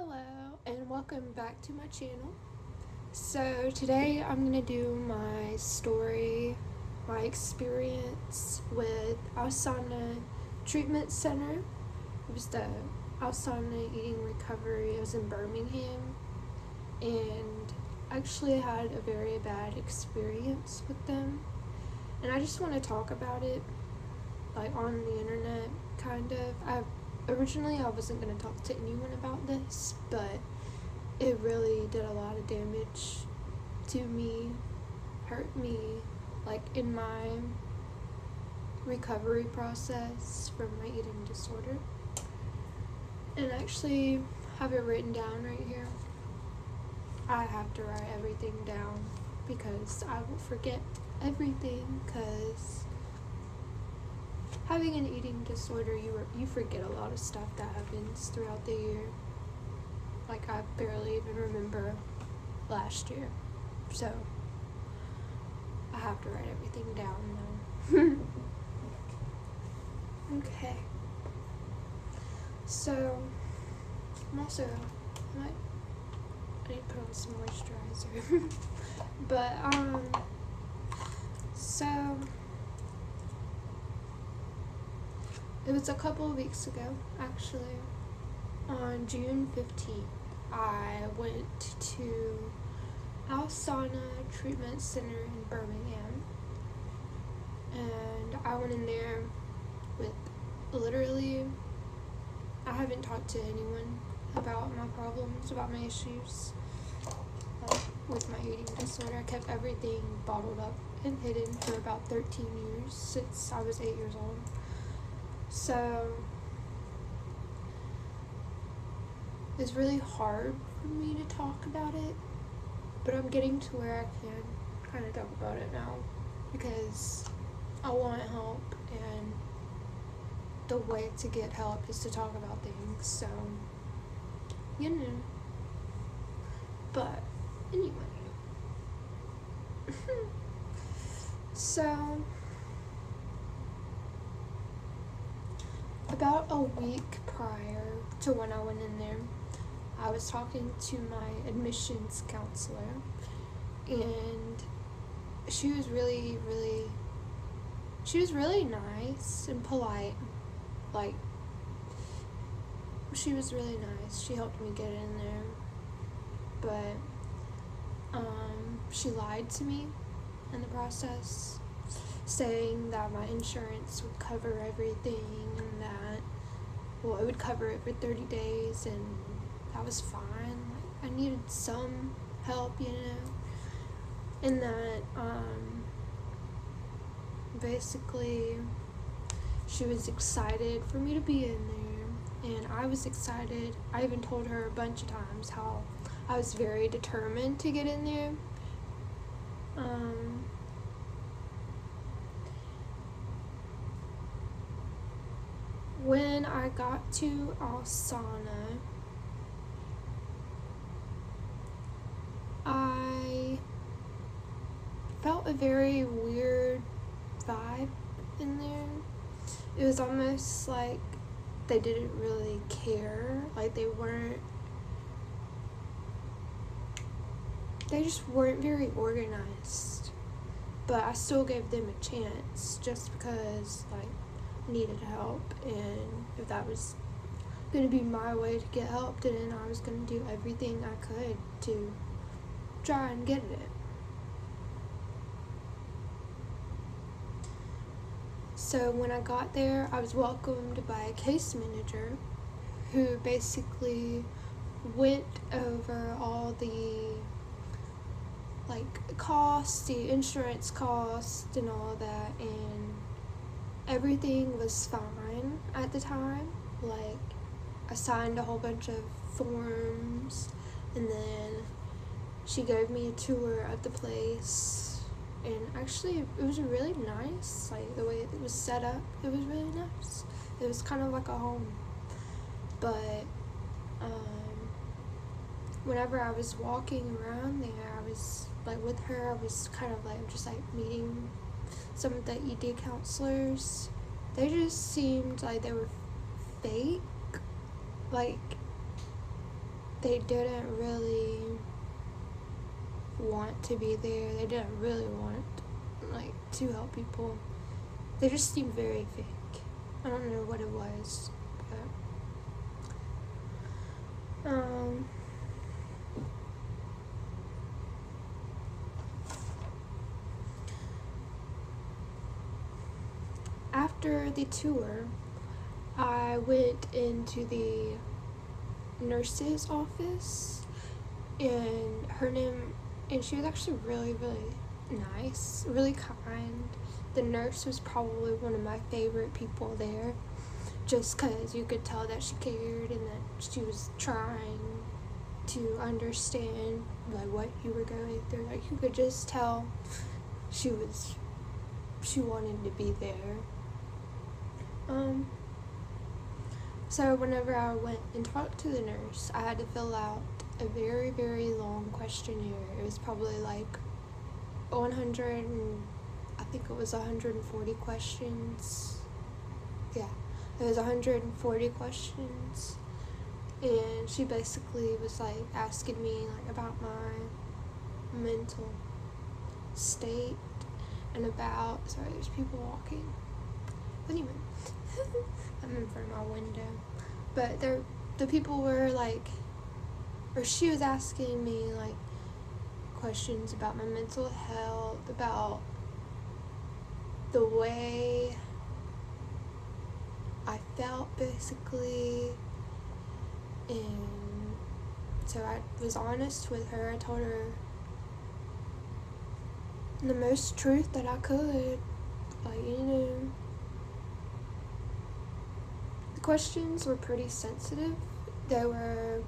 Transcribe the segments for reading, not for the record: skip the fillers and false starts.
Hello and welcome back to my channel. So today I'm going to do my story, my experience with Alsana Treatment Center. It was the Alsana Eating Recovery. It was in Birmingham, and I actually had a very bad experience with them, and I just want to talk about it like on the internet, kind of. Originally I wasn't going to talk to anyone about this, but it really did a lot of damage to me, hurt me, like in my recovery process from my eating disorder. And I actually have it written down right here. I have to write everything down because I will forget everything, because having an eating disorder, you forget a lot of stuff that happens throughout the year. Like, I barely even remember last year. So, I have to write everything down now. Okay. So, I'm also, I need to put on some moisturizer. But, so, it was a couple of weeks ago, actually. On June 15th, I went to Alsana Treatment Center in Birmingham. And I went in there with literally, I haven't talked to anyone about my problems, about my issues with my eating disorder. I kept everything bottled up and hidden for about 13 years, since I was 8 years old. So it's really hard for me to talk about it, but I'm getting to where I can kind of talk about it now, because I want help, and the way to get help is to talk about things, so, you know. But anyway, so about a week prior to when I went in there, I was talking to my admissions counselor, and she was really nice and polite. Like, she was really nice. She helped me get in there, but she lied to me in the process, saying that my insurance would cover everything, and that, well, it would cover it for 30 days, and that was fine. Like, I needed some help, you know, and that, basically, she was excited for me to be in there, and I was excited. I even told her a bunch of times how I was very determined to get in there. When I got to Alsana, I felt a very weird vibe in there. It was almost like they didn't really care, like they just weren't very organized. But I still gave them a chance, just because, like, I needed help, and if that was going to be my way to get help, then I was going to do everything I could to try and get it. So when I got there, I was welcomed by a case manager who basically went over all the, like, cost, the insurance cost and all that, and everything was fine at the time. Like, I signed a whole bunch of forms, and then she gave me a tour of the place, and actually it was really nice. Like, the way it was set up, it was really nice. It was kind of like a home. But whenever I was walking around there, I was like with her, I was kind of like just like meeting some of the ED counselors. They just seemed like they were fake. Like, they didn't really want to be there. They didn't really want, like, to help people. They just seemed very fake. I don't know what it was, but after the tour, I went into the nurse's office, and she was actually really, really nice, really kind. The nurse was probably one of my favorite people there, just because you could tell that she cared and that she was trying to understand, like, what you were going through. Like, you could just tell she wanted to be there. So whenever I went and talked to the nurse, I had to fill out a very, very long questionnaire. It was probably like 140 questions. Yeah, it was 140 questions. And she basically was like asking me like about my mental state and about, sorry, there's people walking. Anyway, I'm in front of my window. But the people were like, or she was asking me like questions about my mental health, about the way I felt basically. And so I was honest with her. I told her the most truth that I could. Like, the questions were pretty sensitive. They were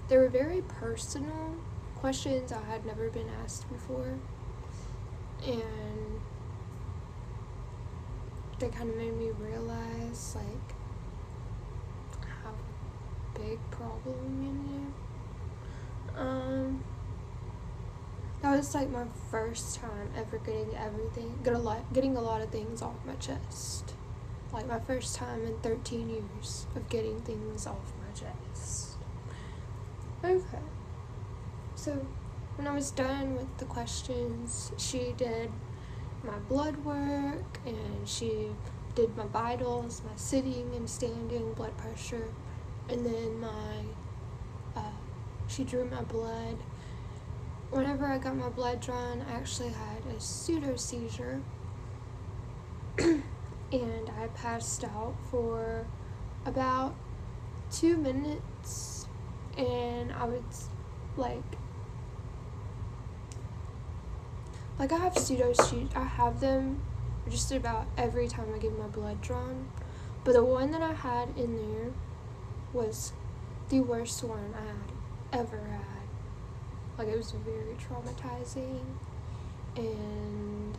very personal questions I had never been asked before. And they kind of made me realize, like, how big problem, that was like my first time ever getting a lot of things off my chest. Like, my first time in 13 years of getting things off my chest. Okay. So when I was done with the questions, she did my blood work, and she did my vitals, my sitting and standing blood pressure, and then she drew my blood. Whenever I got my blood drawn, I actually had a pseudo seizure, and I passed out for about 2 minutes, and I was like I have I have them just about every time I get my blood drawn, but the one that I had in there was the worst one I had ever had. Like, it was very traumatizing, and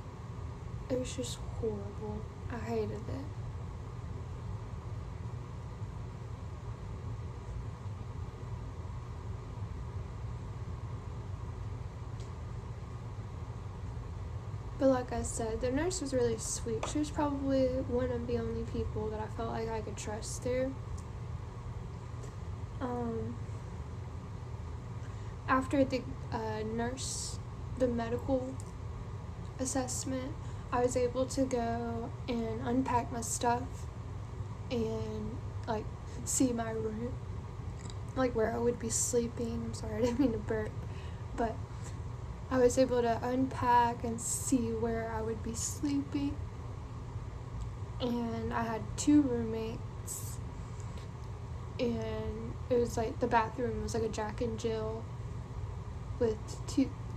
it was just horrible. I hated it. But like I said, the nurse was really sweet. She was probably one of the only people that I felt like I could trust there. After the the medical assessment, I was able to go and unpack my stuff and, like, see my room, like, where I would be sleeping. I'm sorry, I didn't mean to burp, but I was able to unpack and see where I would be sleeping. And I had 2 roommates, and it was like the bathroom was like a Jack and Jill with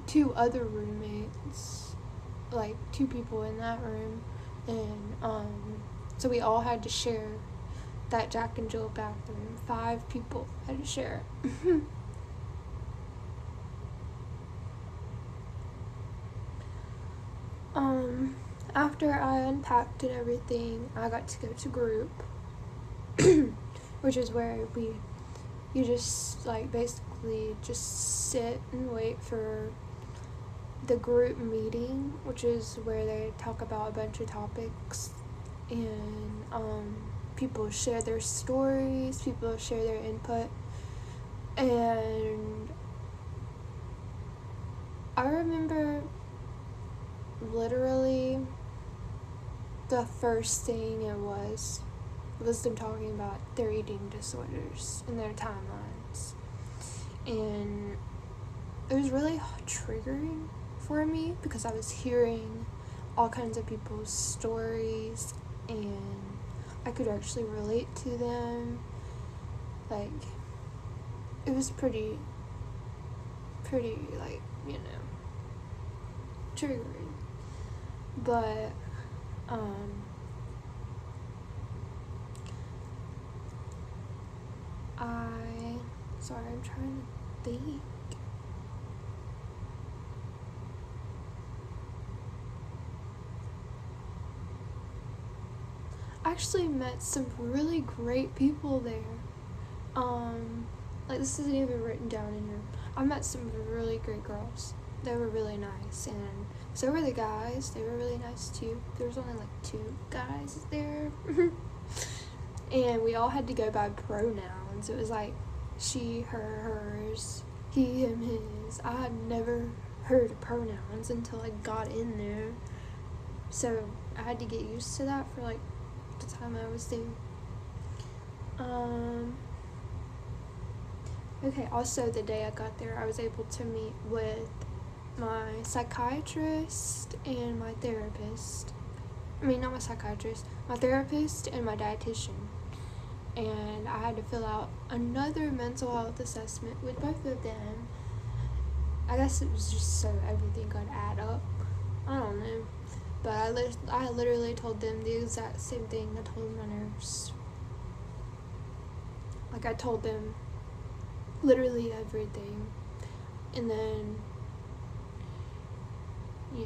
two other roommates, like 2 people in that room, and so we all had to share that Jack and Jill bathroom. 5 people had to share it. After I unpacked and everything, I got to go to group, which is where you just, like, basically just sit and wait for the group meeting, which is where they talk about a bunch of topics, and people share their stories, people share their input, And I remember literally the first thing it was them talking about their eating disorders and their timelines. And it was really triggering for me because I was hearing all kinds of people's stories and I could actually relate to them. Like, it was pretty like, triggering. But I'm trying to think. I actually met some really great people there. Like, this isn't even written down in here. I met some really great girls. They were really nice, and so were the guys. They were really nice too. There was only like 2 guys there. And we all had to go by pronouns. It was like she, her, hers, he, him, his. I had never heard of pronouns until I got in there. So I had to get used to that for like the time I was there. Okay, also the day I got there, I was able to meet with my psychiatrist and my therapist. I mean, not my psychiatrist, my therapist and my dietitian. And I had to fill out another mental health assessment with both of them. I guess it was just so everything could add up. I don't know. But I literally told them the exact same thing I told my nurse. Like, I told them literally everything. And then, yeah.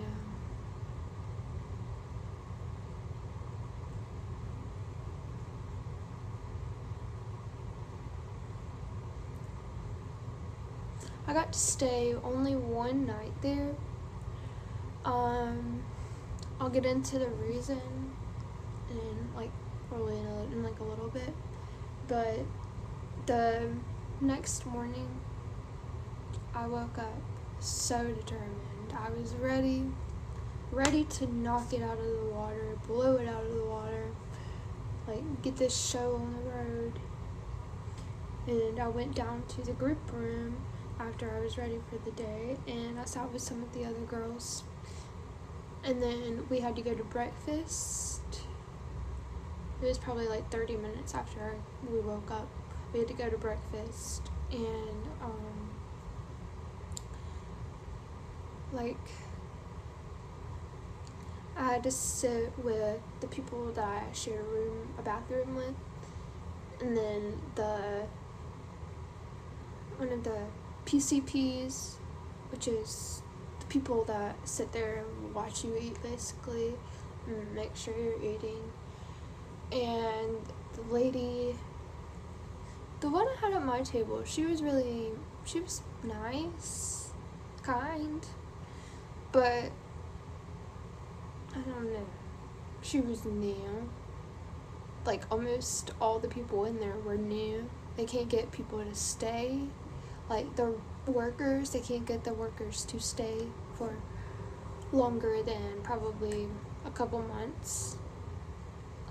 I got to stay only one night there. I'll get into the reason in probably in a little bit, but the next morning I woke up so determined. I was ready to knock it out of the water, blow it out of the water, get this show on the road. And I went down to the group room after I was ready for the day, and I sat with some of the other girls. And then we had to go to breakfast. It was probably 30 minutes after we woke up. We had to go to breakfast, and I had to sit with the people that I shared a bathroom with, and then one of the PCPs, which is the people that sit there and watch you eat, basically, and make sure you're eating. And the lady, the one I had at my table, she was nice, kind, but I don't know, she was new. Almost all the people in there were new. They can't get people to stay. The workers, they can't get the workers to stay for longer than probably a couple months.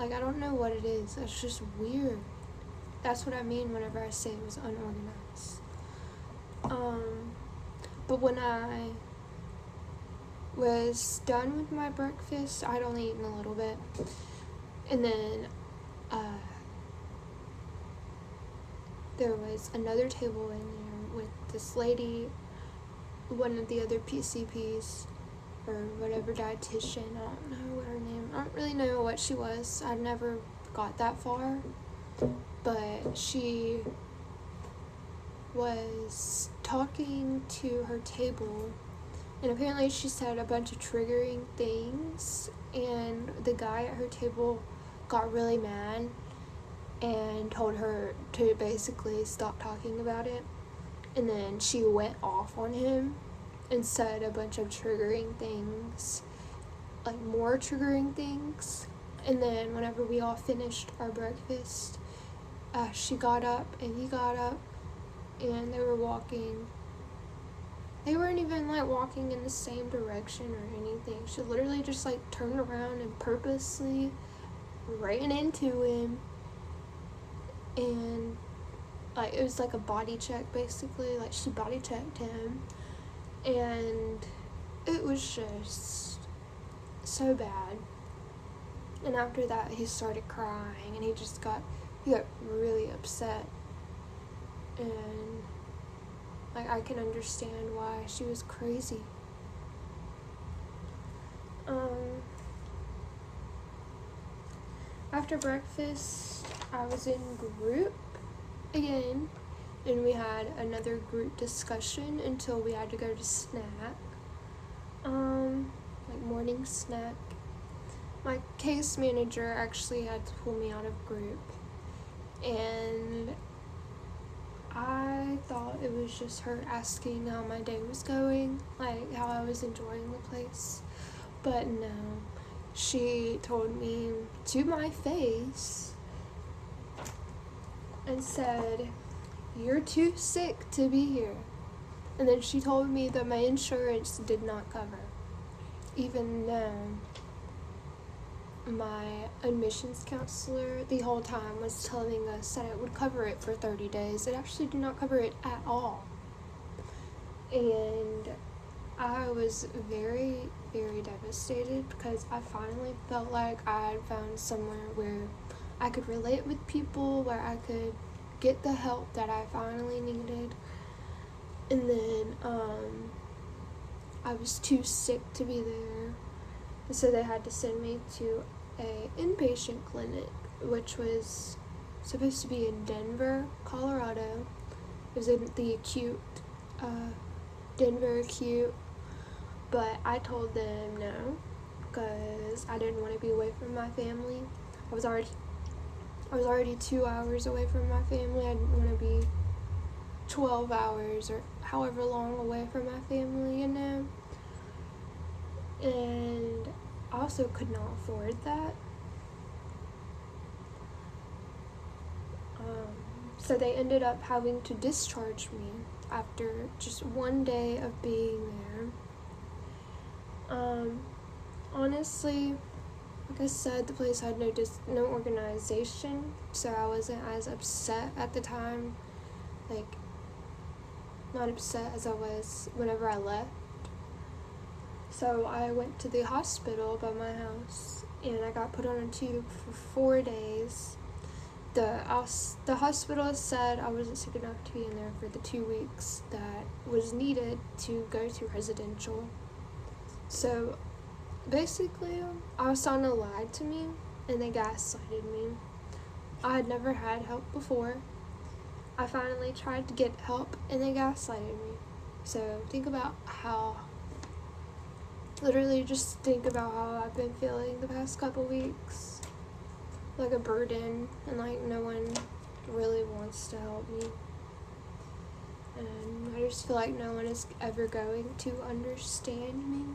I don't know what it is. It's just weird. That's what I mean whenever I say it was unorganized. But when I was done with my breakfast, I'd only eaten a little bit. And then there was another table in there with this lady, one of the other PCPs, or whatever, dietitian. I don't know what her name, I don't really know what she was. I never got that far. But she was talking to her table, and apparently she said a bunch of triggering things, and the guy at her table got really mad and told her to basically stop talking about it. And then she went off on him and said a bunch of triggering things, more triggering things. And then whenever we all finished our breakfast, she got up and he got up, and they were walking. They weren't even like walking in the same direction or anything. She literally just like turned around and purposely ran into him, and like it was like a body check basically. Like she body checked him, and it was just so bad. And after that he started crying, and he got really upset, and like I can understand why. She was crazy. After breakfast I was in group again, and we had another group discussion until we had to go to snack, like morning snack. My case manager actually had to pull me out of group, and I thought it was just her asking how my day was going, like how I was enjoying the place, but no, she told me to my face and said, "You're too sick to be here." And then she told me that my insurance did not cover, even though my admissions counselor the whole time was telling us that it would cover it for 30 days. It actually did not cover it at all. And I was very, very devastated because I finally felt like I had found somewhere where I could relate with people, where I could get the help that I finally needed. And then I was too sick to be there, and so they had to send me to a inpatient clinic, which was supposed to be in Denver, Colorado. It was in the acute, Denver acute, but I told them no, because I didn't want to be away from my family. I was already 2 hours away from my family. I didn't want to be 12 hours or however long away from my family, you know. And I also could not afford that. So they ended up having to discharge me after just one day of being there. Honestly, like I said, the place had no organization, so I wasn't as upset at the time. Like, not upset as I was whenever I left. So I went to the hospital by my house, and I got put on a tube for 4 days. The hospital said I wasn't sick enough to be in there for the 2 weeks that was needed to go to residential. So basically, Alsana lied to me, and they gaslighted me. I had never had help before. I finally tried to get help, and they gaslighted me. So literally just think about how I've been feeling the past couple weeks. Like a burden, and like no one really wants to help me. And I just feel like no one is ever going to understand me.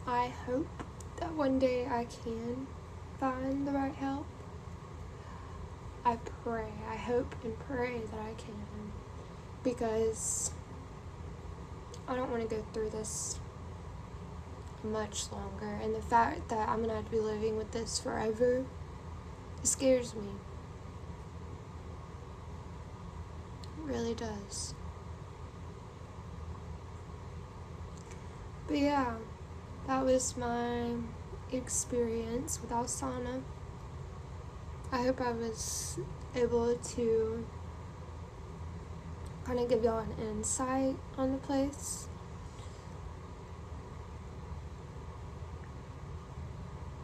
I hope that one day I can find the right help. I hope and pray that I can, because I don't want to go through this much longer, and the fact that I'm gonna have to be living with this forever, it scares me. It really does. But yeah, that was my experience with Alsana. I hope I was able to kind of give y'all an insight on the place.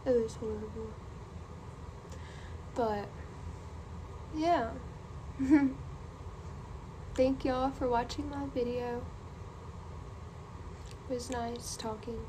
It was horrible. But yeah. Thank y'all for watching my video. It was nice talking.